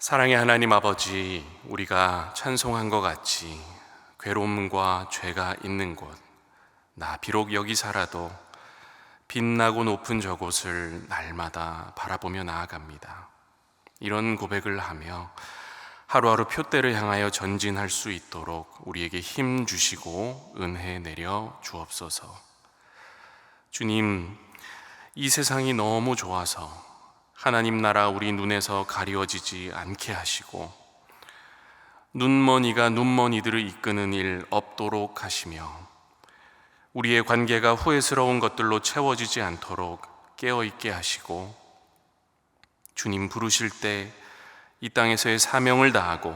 사랑의 하나님 아버지, 우리가 찬송한 것 같이 괴로움과 죄가 있는 곳, 나 비록 여기 살아도 빛나고 높은 저곳을 날마다 바라보며 나아갑니다. 이런 고백을 하며 하루하루 표대를 향하여 전진할 수 있도록 우리에게 힘 주시고 은혜 내려 주옵소서. 주님, 이 세상이 너무 좋아서 하나님 나라 우리 눈에서 가리워지지 않게 하시고 눈먼이가 눈먼이들을 이끄는 일 없도록 하시며 우리의 관계가 후회스러운 것들로 채워지지 않도록 깨어있게 하시고 주님 부르실 때 이 땅에서의 사명을 다하고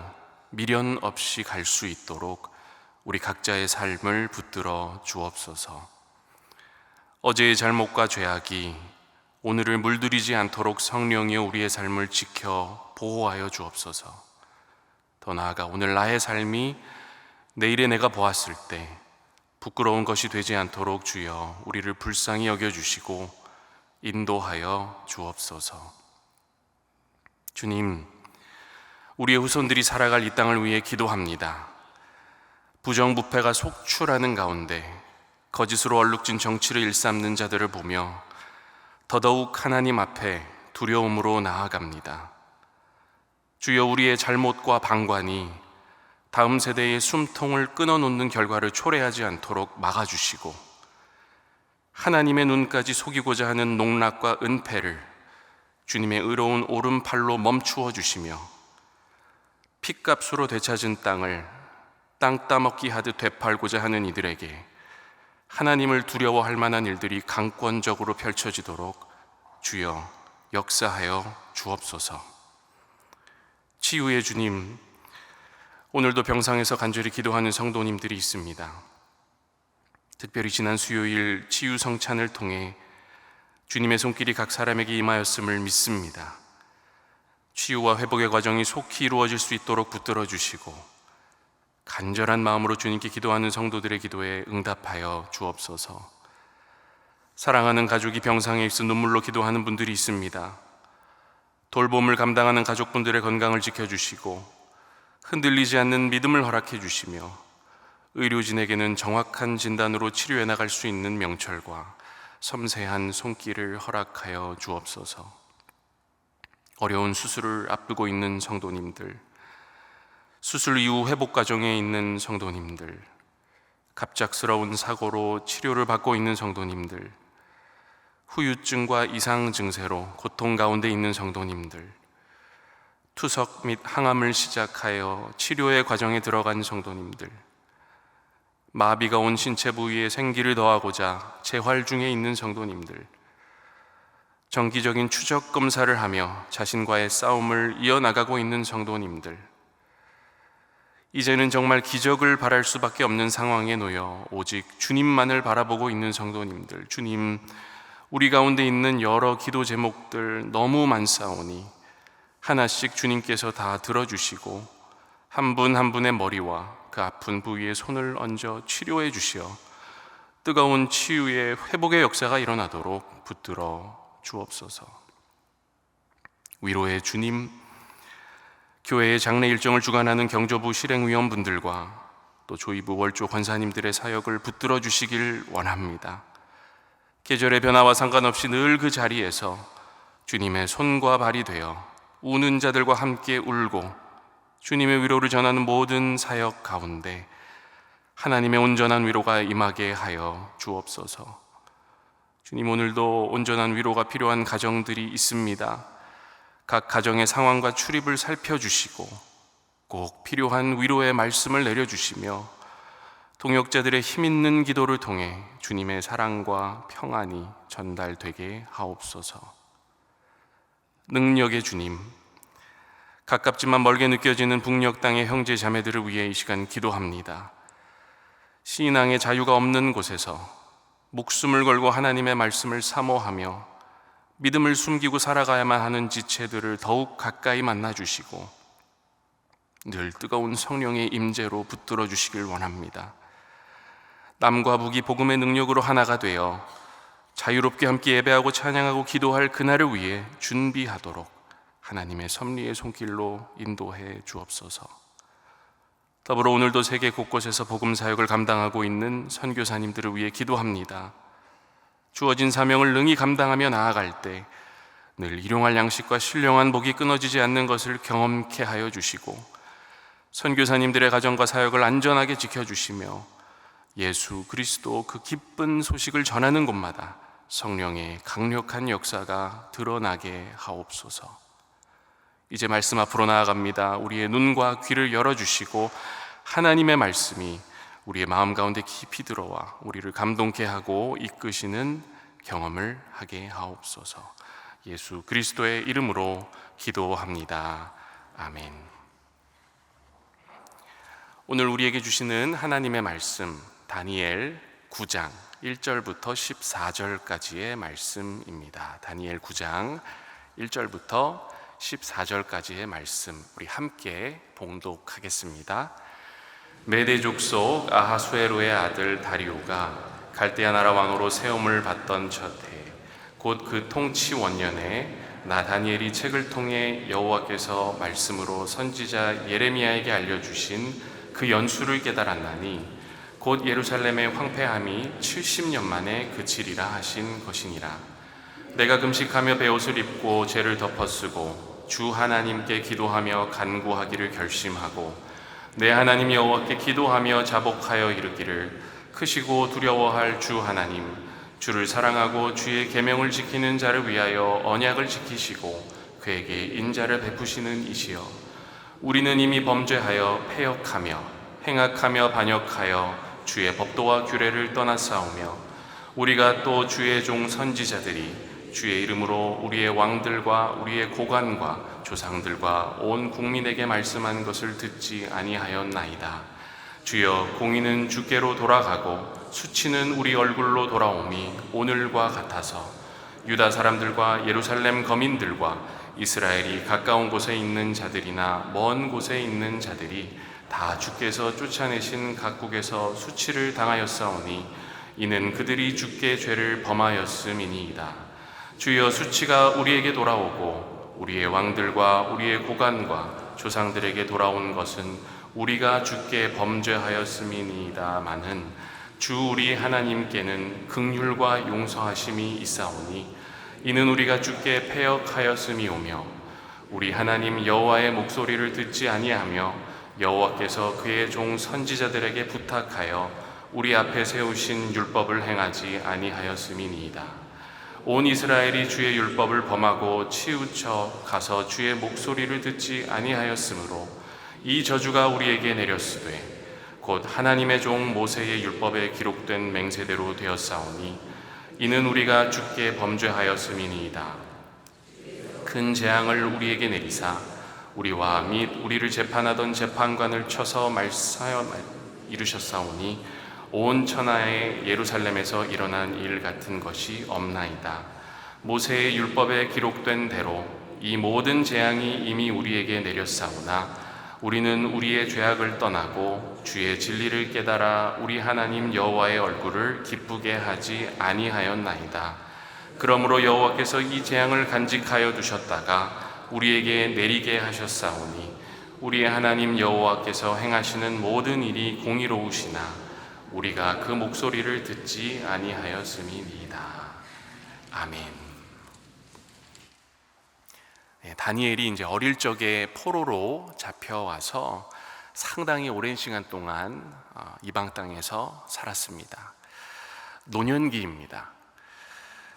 미련 없이 갈 수 있도록 우리 각자의 삶을 붙들어 주옵소서. 어제의 잘못과 죄악이 오늘을 물들이지 않도록 성령이여 우리의 삶을 지켜 보호하여 주옵소서. 더 나아가 오늘 나의 삶이 내일의 내가 보았을 때 부끄러운 것이 되지 않도록 주여 우리를 불쌍히 여겨주시고 인도하여 주옵소서. 주님, 우리의 후손들이 살아갈 이 땅을 위해 기도합니다. 부정부패가 속출하는 가운데 거짓으로 얼룩진 정치를 일삼는 자들을 보며 더더욱 하나님 앞에 두려움으로 나아갑니다. 주여, 우리의 잘못과 방관이 다음 세대의 숨통을 끊어놓는 결과를 초래하지 않도록 막아주시고 하나님의 눈까지 속이고자 하는 농락과 은폐를 주님의 의로운 오른팔로 멈추어 주시며 핏값으로 되찾은 땅을 땅 따먹기 하듯 되팔고자 하는 이들에게 하나님을 두려워할 만한 일들이 강권적으로 펼쳐지도록 주여 역사하여 주옵소서. 치유의 주님, 오늘도 병상에서 간절히 기도하는 성도님들이 있습니다. 특별히 지난 수요일 치유 성찬을 통해 주님의 손길이 각 사람에게 임하였음을 믿습니다. 치유와 회복의 과정이 속히 이루어질 수 있도록 붙들어 주시고 간절한 마음으로 주님께 기도하는 성도들의 기도에 응답하여 주옵소서. 사랑하는 가족이 병상에 있어 눈물로 기도하는 분들이 있습니다. 돌봄을 감당하는 가족분들의 건강을 지켜주시고 흔들리지 않는 믿음을 허락해 주시며 의료진에게는 정확한 진단으로 치료해 나갈 수 있는 명철과 섬세한 손길을 허락하여 주옵소서. 어려운 수술을 앞두고 있는 성도님들, 수술 이후 회복 과정에 있는 성도님들, 갑작스러운 사고로 치료를 받고 있는 성도님들, 후유증과 이상 증세로 고통 가운데 있는 성도님들, 투석 및 항암을 시작하여 치료의 과정에 들어간 성도님들, 마비가 온 신체 부위에 생기를 더하고자 재활 중에 있는 성도님들, 정기적인 추적 검사를 하며 자신과의 싸움을 이어나가고 있는 성도님들, 이제는 정말 기적을 바랄 수밖에 없는 상황에 놓여 오직 주님만을 바라보고 있는 성도님들, 주님, 우리 가운데 있는 여러 기도 제목들 너무 많사오니 하나씩 주님께서 다 들어주시고 한 분 한 분의 머리와 그 아픈 부위에 손을 얹어 치료해 주시어 뜨거운 치유의 회복의 역사가 일어나도록 붙들어 주옵소서. 위로의 주님, 교회의 장례 일정을 주관하는 경조부 실행위원분들과 또 조이부 월조 권사님들의 사역을 붙들어 주시길 원합니다. 계절의 변화와 상관없이 늘 그 자리에서 주님의 손과 발이 되어 우는 자들과 함께 울고 주님의 위로를 전하는 모든 사역 가운데 하나님의 온전한 위로가 임하게 하여 주옵소서. 주님, 오늘도 온전한 위로가 필요한 가정들이 있습니다. 각 가정의 상황과 출입을 살펴주시고 꼭 필요한 위로의 말씀을 내려주시며 동역자들의 힘있는 기도를 통해 주님의 사랑과 평안이 전달되게 하옵소서. 능력의 주님, 가깝지만 멀게 느껴지는 북녘 땅의 형제 자매들을 위해 이 시간 기도합니다. 신앙의 자유가 없는 곳에서 목숨을 걸고 하나님의 말씀을 사모하며 믿음을 숨기고 살아가야만 하는 지체들을 더욱 가까이 만나주시고 늘 뜨거운 성령의 임재로 붙들어 주시길 원합니다. 남과 북이 복음의 능력으로 하나가 되어 자유롭게 함께 예배하고 찬양하고 기도할 그날을 위해 준비하도록 하나님의 섭리의 손길로 인도해 주옵소서. 더불어 오늘도 세계 곳곳에서 복음 사역을 감당하고 있는 선교사님들을 위해 기도합니다. 주어진 사명을 능히 감당하며 나아갈 때 늘 일용할 양식과 신령한 복이 끊어지지 않는 것을 경험케 하여 주시고, 선교사님들의 가정과 사역을 안전하게 지켜주시며 예수 그리스도 그 기쁜 소식을 전하는 곳마다 성령의 강력한 역사가 드러나게 하옵소서. 이제 말씀 앞으로 나아갑니다. 우리의 눈과 귀를 열어주시고 하나님의 말씀이 우리의 마음 가운데 깊이 들어와 우리를 감동케 하고 이끄시는 경험을 하게 하옵소서. 예수 그리스도의 이름으로 기도합니다. 아멘. 오늘 우리에게 주시는 하나님의 말씀, 다니엘 9장 1절부터 14절까지의 말씀입니다. 다니엘 9장 1절부터 14절까지의 말씀, 우리 함께 봉독하겠습니다. 메대 족속 아하수에로의 아들 다리오가 갈대아 나라 왕으로 세움을 받던 첫해, 곧 그 통치 원년에 나 다니엘이 책을 통해 여호와께서 말씀으로 선지자 예레미야에게 알려주신 그 연수를 깨달았나니 곧 예루살렘의 황폐함이 70년 만에 그치리라 하신 것이니라. 내가 금식하며 베옷을 입고 죄를 덮어쓰고 주 하나님께 기도하며 간구하기를 결심하고 내 하나님 여호와께 기도하며 자복하여 이르기를, 크시고 두려워할 주 하나님, 주를 사랑하고 주의 계명을 지키는 자를 위하여 언약을 지키시고 그에게 인자를 베푸시는 이시여, 우리는 이미 범죄하여 패역하며 행악하며 반역하여 주의 법도와 규례를 떠나싸우며 우리가 또 주의 종 선지자들이 주의 이름으로 우리의 왕들과 우리의 고관과 조상들과 온 국민에게 말씀한 것을 듣지 아니하였나이다. 주여, 공의는 주께로 돌아가고 수치는 우리 얼굴로 돌아오미 오늘과 같아서 유다 사람들과 예루살렘 거민들과 이스라엘이 가까운 곳에 있는 자들이나 먼 곳에 있는 자들이 다 주께서 쫓아내신 각국에서 수치를 당하였사오니 이는 그들이 주께 죄를 범하였음이니이다. 주여, 수치가 우리에게 돌아오고 우리의 왕들과 우리의 고관과 조상들에게 돌아온 것은 우리가 주께 범죄하였음이니이다마는 주 우리 하나님께는 긍휼과 용서하심이 있사오니 이는 우리가 주께 패역하였음이오며 우리 하나님 여호와의 목소리를 듣지 아니하며 여호와께서 그의 종 선지자들에게 부탁하여 우리 앞에 세우신 율법을 행하지 아니하였음이니이다. 온 이스라엘이 주의 율법을 범하고 치우쳐 가서 주의 목소리를 듣지 아니하였으므로 이 저주가 우리에게 내렸으되 곧 하나님의 종 모세의 율법에 기록된 맹세대로 되었사오니 이는 우리가 주께 범죄하였음이니이다. 큰 재앙을 우리에게 내리사 우리와 및 우리를 재판하던 재판관을 쳐서 말사여 이루셨사오니 온 천하의 예루살렘에서 일어난 일 같은 것이 없나이다. 모세의 율법에 기록된 대로 이 모든 재앙이 이미 우리에게 내렸사오나 우리는 우리의 죄악을 떠나고 주의 진리를 깨달아 우리 하나님 여호와의 얼굴을 기쁘게 하지 아니하였나이다. 그러므로 여호와께서 이 재앙을 간직하여 두셨다가 우리에게 내리게 하셨사오니 우리의 하나님 여호와께서 행하시는 모든 일이 공의로우시나 우리가 그 목소리를 듣지 아니하였음이니이다. 아멘. 다니엘이 이제 어릴 적에 포로로 잡혀와서 상당히 오랜 시간 동안 이방 땅에서 살았습니다. 노년기입니다.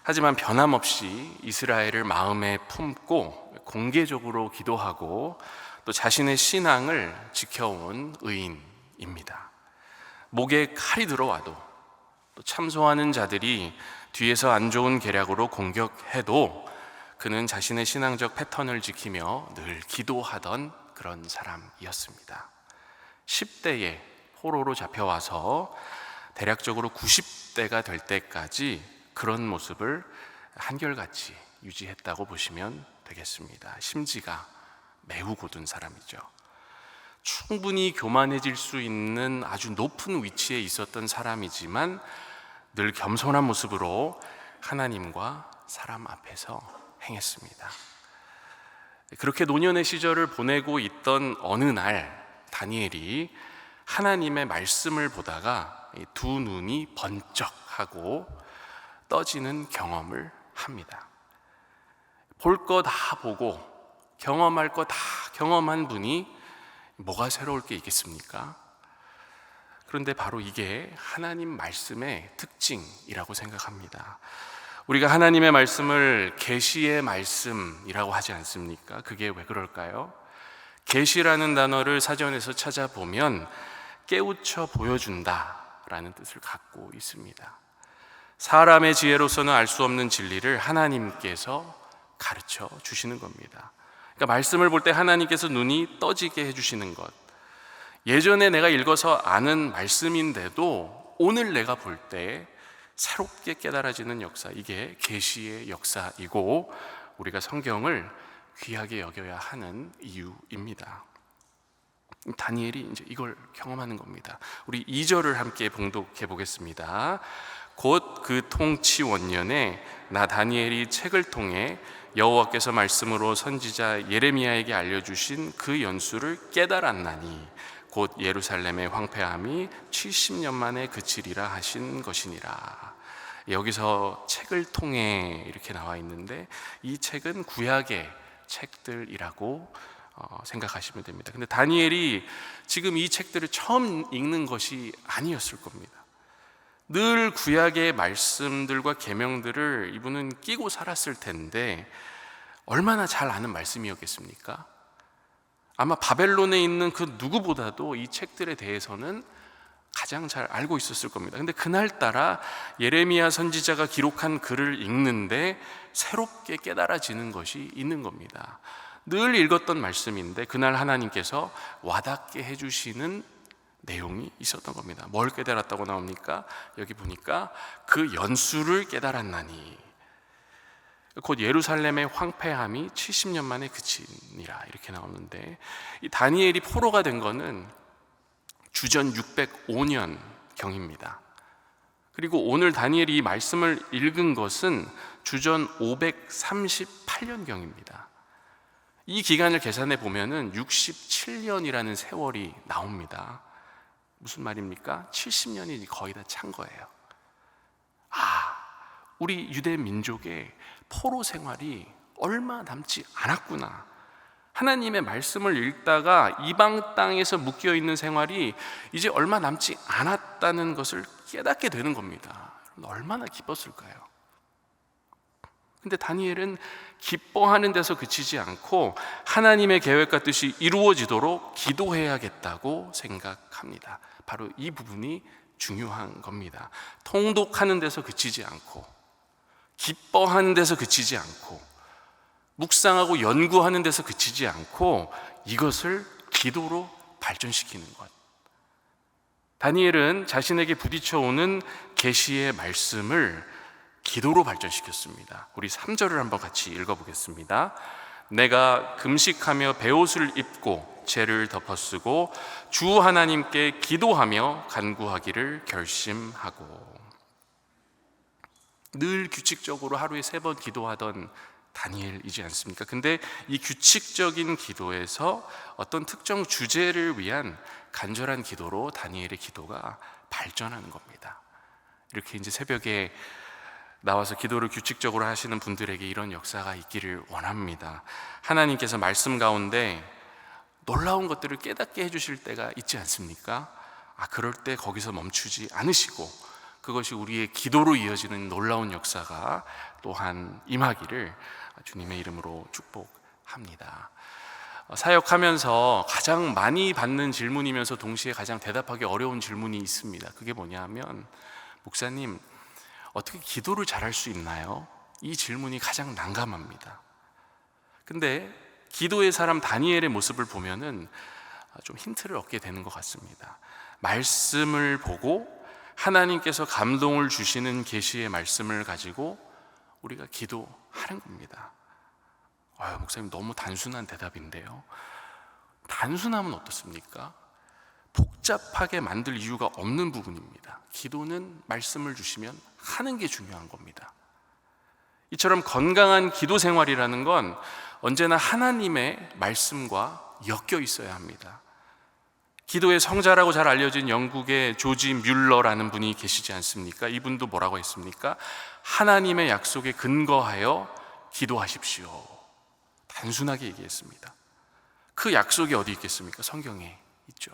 하지만 변함없이 이스라엘을 마음에 품고 공개적으로 기도하고 또 자신의 신앙을 지켜온 의인입니다. 목에 칼이 들어와도 또 참소하는 자들이 뒤에서 안 좋은 계략으로 공격해도 그는 자신의 신앙적 패턴을 지키며 늘 기도하던 그런 사람이었습니다. 10대에 포로로 잡혀와서 대략적으로 90대가 될 때까지 그런 모습을 한결같이 유지했다고 보시면 되겠습니다. 심지가 매우 곧은 사람이죠. 충분히 교만해질 수 있는 아주 높은 위치에 있었던 사람이지만 늘 겸손한 모습으로 하나님과 사람 앞에서 행했습니다. 그렇게 노년의 시절을 보내고 있던 어느 날 다니엘이 하나님의 말씀을 보다가 두 눈이 번쩍하고 떠지는 경험을 합니다. 볼 거 다 보고 경험할 거 다 경험한 분이 뭐가 새로울 게 있겠습니까? 그런데 바로 이게 하나님 말씀의 특징이라고 생각합니다. 우리가 하나님의 말씀을 계시의 말씀이라고 하지 않습니까? 그게 왜 그럴까요? 계시라는 단어를 사전에서 찾아보면 깨우쳐 보여준다라는 뜻을 갖고 있습니다. 사람의 지혜로서는 알 수 없는 진리를 하나님께서 가르쳐 주시는 겁니다. 그러니까 말씀을 볼 때 하나님께서 눈이 떠지게 해주시는 것, 예전에 내가 읽어서 아는 말씀인데도 오늘 내가 볼 때 새롭게 깨달아지는 역사, 이게 계시의 역사이고 우리가 성경을 귀하게 여겨야 하는 이유입니다. 다니엘이 이제 이걸 경험하는 겁니다. 우리 2절을 함께 봉독해 보겠습니다. 곧 그 통치 원년에 나 다니엘이 책을 통해 여호와께서 말씀으로 선지자 예레미야에게 알려주신 그 연수를 깨달았나니 곧 예루살렘의 황폐함이 70년 만에 그치리라 하신 것이니라. 여기서 책을 통해 이렇게 나와 있는데 이 책은 구약의 책들이라고 생각하시면 됩니다. 근데 다니엘이 지금 이 책들을 처음 읽는 것이 아니었을 겁니다. 늘 구약의 말씀들과 계명들을 이분은 끼고 살았을 텐데 얼마나 잘 아는 말씀이었겠습니까? 아마 바벨론에 있는 그 누구보다도 이 책들에 대해서는 가장 잘 알고 있었을 겁니다. 근데 그날따라 예레미야 선지자가 기록한 글을 읽는데 새롭게 깨달아지는 것이 있는 겁니다. 늘 읽었던 말씀인데 그날 하나님께서 와닿게 해주시는 내용이 있었던 겁니다. 뭘 깨달았다고 나옵니까? 여기 보니까 그 연수를 깨달았나니 곧 예루살렘의 황폐함이 70년 만에 그치니라 이렇게 나오는데 이 다니엘이 포로가 된 거는 주전 605년 경입니다. 그리고 오늘 다니엘이 이 말씀을 읽은 것은 주전 538년 경입니다. 이 기간을 계산해 보면은 67년이라는 세월이 나옵니다. 무슨 말입니까? 70년이 거의 다 찬 거예요. 우리 유대 민족의 포로 생활이 얼마 남지 않았구나. 하나님의 말씀을 읽다가 이방 땅에서 묶여 있는 생활이 이제 얼마 남지 않았다는 것을 깨닫게 되는 겁니다. 얼마나 기뻤을까요? 근데 다니엘은 기뻐하는 데서 그치지 않고 하나님의 계획과 뜻이 이루어지도록 기도해야겠다고 생각합니다. 바로 이 부분이 중요한 겁니다. 통독하는 데서 그치지 않고 기뻐하는 데서 그치지 않고 묵상하고 연구하는 데서 그치지 않고 이것을 기도로 발전시키는 것. 다니엘은 자신에게 부딪혀오는 계시의 말씀을 기도로 발전시켰습니다. 우리 3절을 한번 같이 읽어보겠습니다. 내가 금식하며 베옷을 입고 죄를 덮어쓰고 주 하나님께 기도하며 간구하기를 결심하고. 늘 규칙적으로 하루에 3번 기도하던 다니엘이지 않습니까? 근데 이 규칙적인 기도에서 어떤 특정 주제를 위한 간절한 기도로 다니엘의 기도가 발전하는 겁니다. 이렇게 이제 새벽에 나와서 기도를 규칙적으로 하시는 분들에게 이런 역사가 있기를 원합니다. 하나님께서 말씀 가운데 놀라운 것들을 깨닫게 해주실 때가 있지 않습니까? 그럴 때 거기서 멈추지 않으시고 그것이 우리의 기도로 이어지는 놀라운 역사가 또한 임하기를 주님의 이름으로 축복합니다. 사역하면서 가장 많이 받는 질문이면서 동시에 가장 대답하기 어려운 질문이 있습니다. 그게 뭐냐면, 목사님, 어떻게 기도를 잘할 수 있나요? 이 질문이 가장 난감합니다. 근데 기도의 사람 다니엘의 모습을 보면은 좀 힌트를 얻게 되는 것 같습니다. 말씀을 보고 하나님께서 감동을 주시는 계시의 말씀을 가지고 우리가 기도하는 겁니다. 목사님, 너무 단순한 대답인데요. 단순하면 어떻습니까? 복잡하게 만들 이유가 없는 부분입니다. 기도는 말씀을 주시면 하는 게 중요한 겁니다. 이처럼 건강한 기도 생활이라는 건 언제나 하나님의 말씀과 엮여 있어야 합니다. 기도의 성자라고 잘 알려진 영국의 조지 뮬러라는 분이 계시지 않습니까? 이분도 뭐라고 했습니까? 하나님의 약속에 근거하여 기도하십시오. 단순하게 얘기했습니다. 그 약속이 어디 있겠습니까? 성경에 있죠.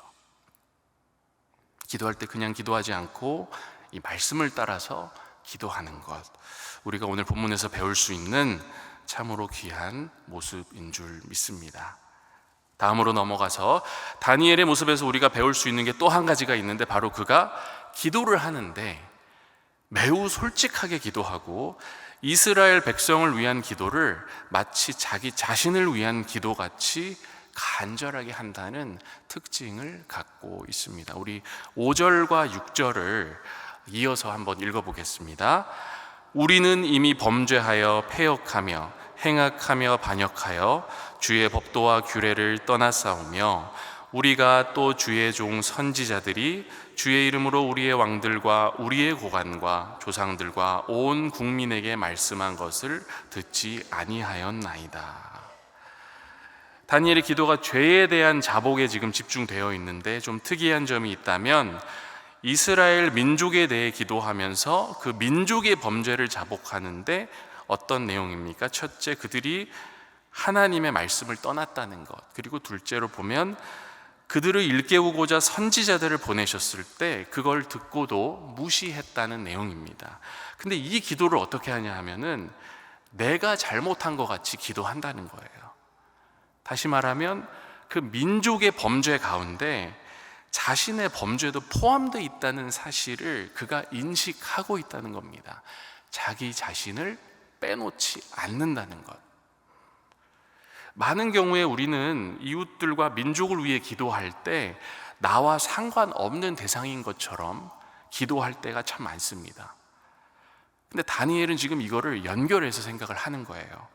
기도할 때 그냥 기도하지 않고 이 말씀을 따라서 기도하는 것, 우리가 오늘 본문에서 배울 수 있는 참으로 귀한 모습인 줄 믿습니다. 다음으로 넘어가서 다니엘의 모습에서 우리가 배울 수 있는 게 또 한 가지가 있는데, 바로 그가 기도를 하는데 매우 솔직하게 기도하고 이스라엘 백성을 위한 기도를 마치 자기 자신을 위한 기도같이 간절하게 한다는 특징을 갖고 있습니다. 우리 5절과 6절을 이어서 한번 읽어보겠습니다. 우리는 이미 범죄하여 패역하며 행악하며 반역하여 주의 법도와 규례를 떠나싸우며 우리가 또 주의 종 선지자들이 주의 이름으로 우리의 왕들과 우리의 고관과 조상들과 온 국민에게 말씀한 것을 듣지 아니하였나이다. 다니엘의 기도가 죄에 대한 자복에 지금 집중되어 있는데, 좀 특이한 점이 있다면 이스라엘 민족에 대해 기도하면서 그 민족의 범죄를 자복하는데 어떤 내용입니까? 첫째, 그들이 하나님의 말씀을 떠났다는 것. 그리고 둘째로 보면 그들을 일깨우고자 선지자들을 보내셨을 때 그걸 듣고도 무시했다는 내용입니다. 근데 이 기도를 어떻게 하냐 하면은 내가 잘못한 것 같이 기도한다는 거예요. 다시 말하면 그 민족의 범죄 가운데 자신의 범죄도 포함되어 있다는 사실을 그가 인식하고 있다는 겁니다. 자기 자신을 빼놓지 않는다는 것. 많은 경우에 우리는 이웃들과 민족을 위해 기도할 때 나와 상관없는 대상인 것처럼 기도할 때가 참 많습니다. 근데 다니엘은 지금 이거를 연결해서 생각을 하는 거예요.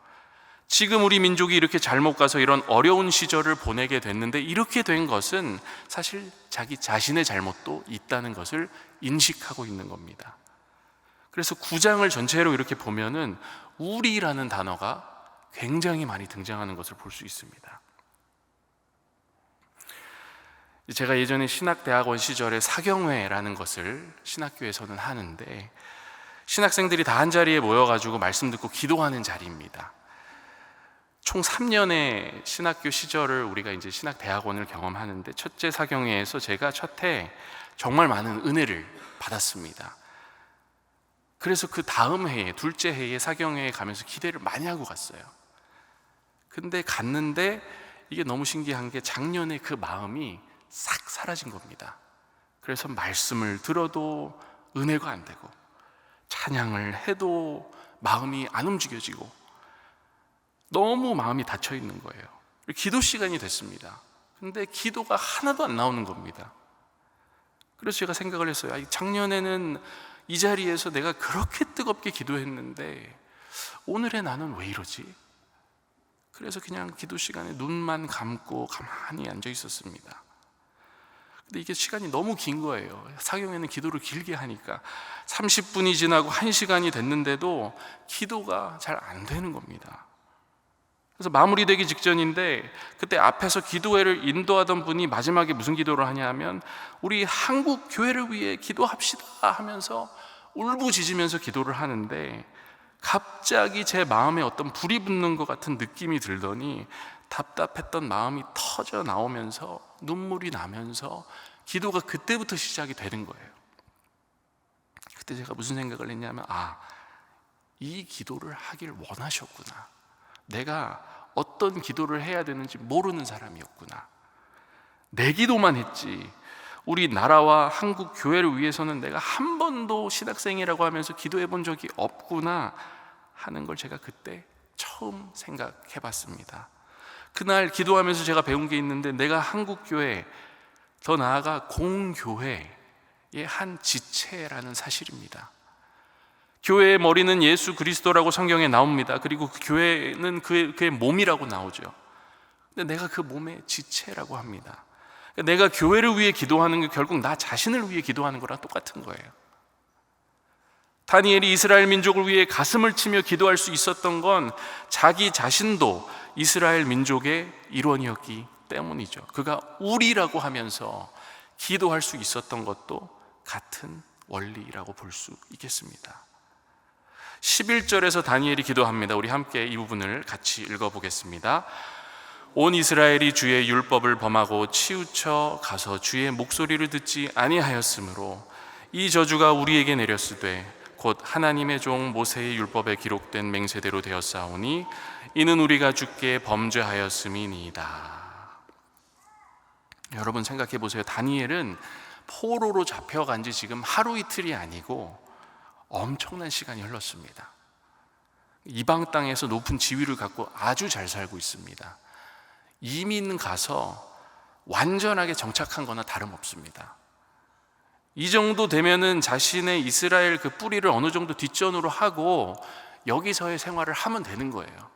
지금 우리 민족이 이렇게 잘못 가서 이런 어려운 시절을 보내게 됐는데, 이렇게 된 것은 사실 자기 자신의 잘못도 있다는 것을 인식하고 있는 겁니다. 그래서 9장을 전체로 이렇게 보면은 우리라는 단어가 굉장히 많이 등장하는 것을 볼 수 있습니다. 제가 예전에 신학대학원 시절에 사경회라는 것을 신학교에서는 하는데, 신학생들이 다 한자리에 모여가지고 말씀 듣고 기도하는 자리입니다. 총 3년의 신학교 시절을 우리가 이제 신학대학원을 경험하는데, 첫째 사경회에서 제가 첫 해 정말 많은 은혜를 받았습니다. 그래서 그 다음 해에, 둘째 해에 사경회에 가면서 기대를 많이 하고 갔어요. 근데 갔는데 이게 너무 신기한 게 작년에 그 마음이 싹 사라진 겁니다. 그래서 말씀을 들어도 은혜가 안 되고, 찬양을 해도 마음이 안 움직여지고, 너무 마음이 닫혀 있는 거예요. 기도 시간이 됐습니다. 근데 기도가 하나도 안 나오는 겁니다. 그래서 제가 생각을 했어요. 작년에는 이 자리에서 내가 그렇게 뜨겁게 기도했는데 오늘의 나는 왜 이러지? 그래서 그냥 기도 시간에 눈만 감고 가만히 앉아 있었습니다. 근데 이게 시간이 너무 긴 거예요. 사경에는 기도를 길게 하니까 30분이 지나고 1시간이 됐는데도 기도가 잘 안 되는 겁니다. 그래서 마무리되기 직전인데, 그때 앞에서 기도회를 인도하던 분이 마지막에 무슨 기도를 하냐 하면 우리 한국 교회를 위해 기도합시다 하면서 울부짖으면서 기도를 하는데, 갑자기 제 마음에 어떤 불이 붙는 것 같은 느낌이 들더니 답답했던 마음이 터져 나오면서 눈물이 나면서 기도가 그때부터 시작이 되는 거예요. 그때 제가 무슨 생각을 했냐면, 이 기도를 하길 원하셨구나. 내가 어떤 기도를 해야 되는지 모르는 사람이었구나. 내 기도만 했지 우리 나라와 한국 교회를 위해서는 내가 한 번도 신학생이라고 하면서 기도해 본 적이 없구나 하는 걸 제가 그때 처음 생각해 봤습니다. 그날 기도하면서 제가 배운 게 있는데, 내가 한국 교회, 더 나아가 공교회의 한 지체라는 사실입니다. 교회의 머리는 예수 그리스도라고 성경에 나옵니다. 그리고 그 교회는 그의 몸이라고 나오죠. 근데 내가 그 몸의 지체라고 합니다. 내가 교회를 위해 기도하는 게 결국 나 자신을 위해 기도하는 거랑 똑같은 거예요. 다니엘이 이스라엘 민족을 위해 가슴을 치며 기도할 수 있었던 건 자기 자신도 이스라엘 민족의 일원이었기 때문이죠. 그가 우리라고 하면서 기도할 수 있었던 것도 같은 원리라고 볼 수 있겠습니다. 11절에서 다니엘이 기도합니다. 우리 함께 이 부분을 같이 읽어보겠습니다. 온 이스라엘이 주의 율법을 범하고 치우쳐 가서 주의 목소리를 듣지 아니하였으므로 이 저주가 우리에게 내렸으되 곧 하나님의 종 모세의 율법에 기록된 맹세대로 되었사오니 이는 우리가 주께 범죄하였음이니이다. 여러분 생각해 보세요. 다니엘은 포로로 잡혀간 지 지금 하루 이틀이 아니고 엄청난 시간이 흘렀습니다. 이방 땅에서 높은 지위를 갖고 아주 잘 살고 있습니다. 이민 가서 완전하게 정착한 거나 다름없습니다. 이 정도 되면은 자신의 이스라엘 그 뿌리를 어느 정도 뒷전으로 하고 여기서의 생활을 하면 되는 거예요.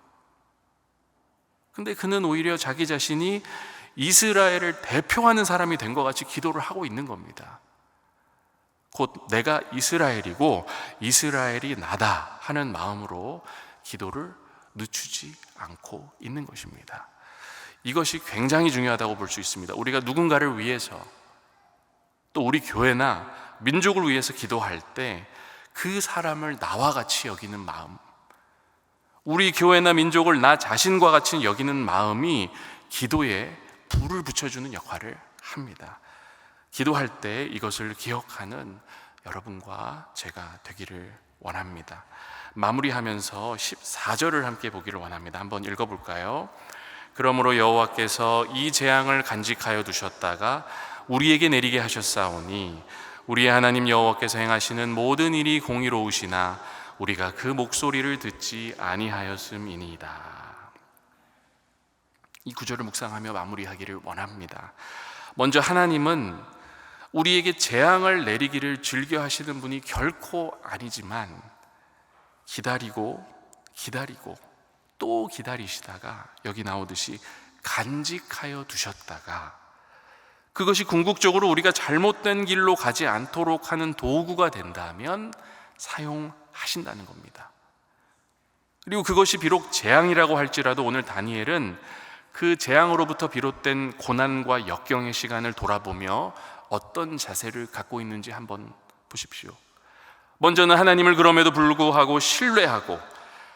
근데 그는 오히려 자기 자신이 이스라엘을 대표하는 사람이 된 것 같이 기도를 하고 있는 겁니다. 곧 내가 이스라엘이고 이스라엘이 나다 하는 마음으로 기도를 늦추지 않고 있는 것입니다. 이것이 굉장히 중요하다고 볼 수 있습니다. 우리가 누군가를 위해서 또 우리 교회나 민족을 위해서 기도할 때 그 사람을 나와 같이 여기는 마음, 우리 교회나 민족을 나 자신과 같이 여기는 마음이 기도에 불을 붙여주는 역할을 합니다. 기도할 때 이것을 기억하는 여러분과 제가 되기를 원합니다. 마무리하면서 14절을 함께 보기를 원합니다. 한번 읽어볼까요? 그러므로 여호와께서 이 재앙을 간직하여 두셨다가 우리에게 내리게 하셨사오니 우리의 하나님 여호와께서 행하시는 모든 일이 공의로우시나 우리가 그 목소리를 듣지 아니하였음이니이다. 이 구절을 묵상하며 마무리하기를 원합니다. 먼저 하나님은 우리에게 재앙을 내리기를 즐겨 하시는 분이 결코 아니지만 기다리고 또 기다리시다가 여기 나오듯이 간직하여 두셨다가 그것이 궁극적으로 우리가 잘못된 길로 가지 않도록 하는 도구가 된다면 사용하신다는 겁니다. 그리고 그것이 비록 재앙이라고 할지라도 오늘 다니엘은 그 재앙으로부터 비롯된 고난과 역경의 시간을 돌아보며 어떤 자세를 갖고 있는지 한번 보십시오. 먼저는 하나님을 그럼에도 불구하고 신뢰하고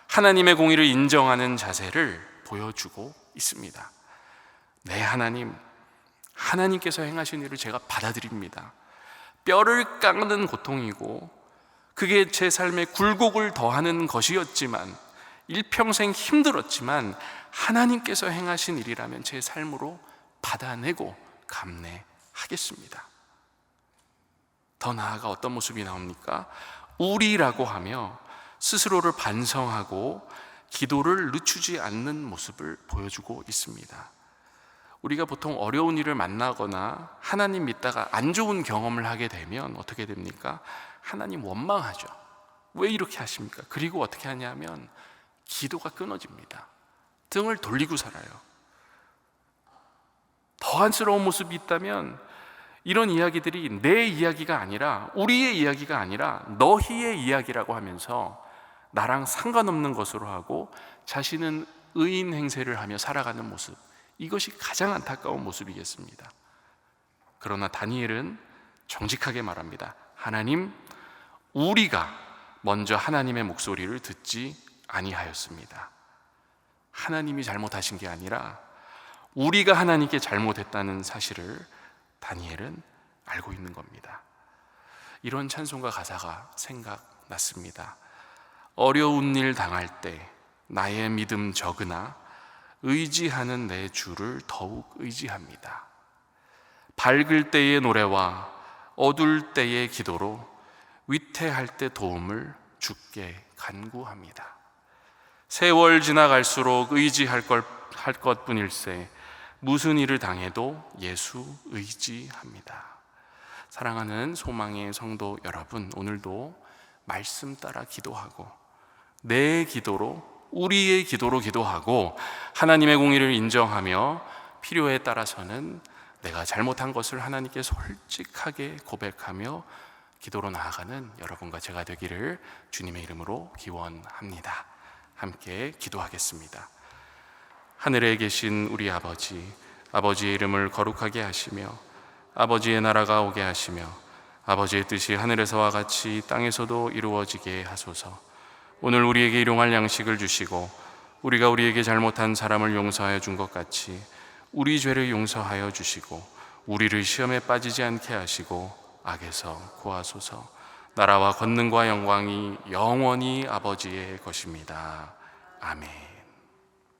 하나님의 공의를 인정하는 자세를 보여주고 있습니다. 네, 하나님께서 행하신 일을 제가 받아들입니다. 뼈를 깎는 고통이고 그게 제 삶에 굴곡을 더하는 것이었지만 일평생 힘들었지만 하나님께서 행하신 일이라면 제 삶으로 받아내고 감내하겠습니다. 더 나아가 어떤 모습이 나옵니까? 우리라고 하며 스스로를 반성하고 기도를 늦추지 않는 모습을 보여주고 있습니다. 우리가 보통 어려운 일을 만나거나 하나님 믿다가 안 좋은 경험을 하게 되면 어떻게 됩니까? 하나님 원망하죠. 왜 이렇게 하십니까? 그리고 어떻게 하냐면 기도가 끊어집니다. 등을 돌리고 살아요. 더 안쓰러운 모습이 있다면 이런 이야기들이 내 이야기가 아니라 우리의 이야기가 아니라 너희의 이야기라고 하면서 나랑 상관없는 것으로 하고 자신은 의인 행세를 하며 살아가는 모습, 이것이 가장 안타까운 모습이겠습니다. 그러나 다니엘은 정직하게 말합니다. 하나님, 우리가 먼저 하나님의 목소리를 듣지 아니하였습니다. 하나님이 잘못하신 게 아니라 우리가 하나님께 잘못했다는 사실을 다니엘은 알고 있는 겁니다. 이런 찬송가 가사가 생각났습니다. 어려운 일 당할 때 나의 믿음 적으나 의지하는 내 주를 더욱 의지합니다. 밝을 때의 노래와 어두울 때의 기도로 위태할 때 도움을 주께 간구합니다. 세월 지나갈수록 의지할 것뿐일세 무슨 일을 당해도 예수 의지합니다. 사랑하는 소망의 성도 여러분, 오늘도 말씀 따라 기도하고 내 기도로, 우리의 기도로 기도하고 하나님의 공의를 인정하며 필요에 따라서는 내가 잘못한 것을 하나님께 솔직하게 고백하며 기도로 나아가는 여러분과 제가 되기를 주님의 이름으로 기원합니다. 함께 기도하겠습니다. 하늘에 계신 우리 아버지, 아버지의 이름을 거룩하게 하시며 아버지의 나라가 오게 하시며 아버지의 뜻이 하늘에서와 같이 땅에서도 이루어지게 하소서. 오늘 우리에게 일용할 양식을 주시고 우리가 우리에게 잘못한 사람을 용서하여 준 것 같이 우리 죄를 용서하여 주시고 우리를 시험에 빠지지 않게 하시고 악에서 구하소서. 나라와 권능과 영광이 영원히 아버지의 것입니다. 아멘.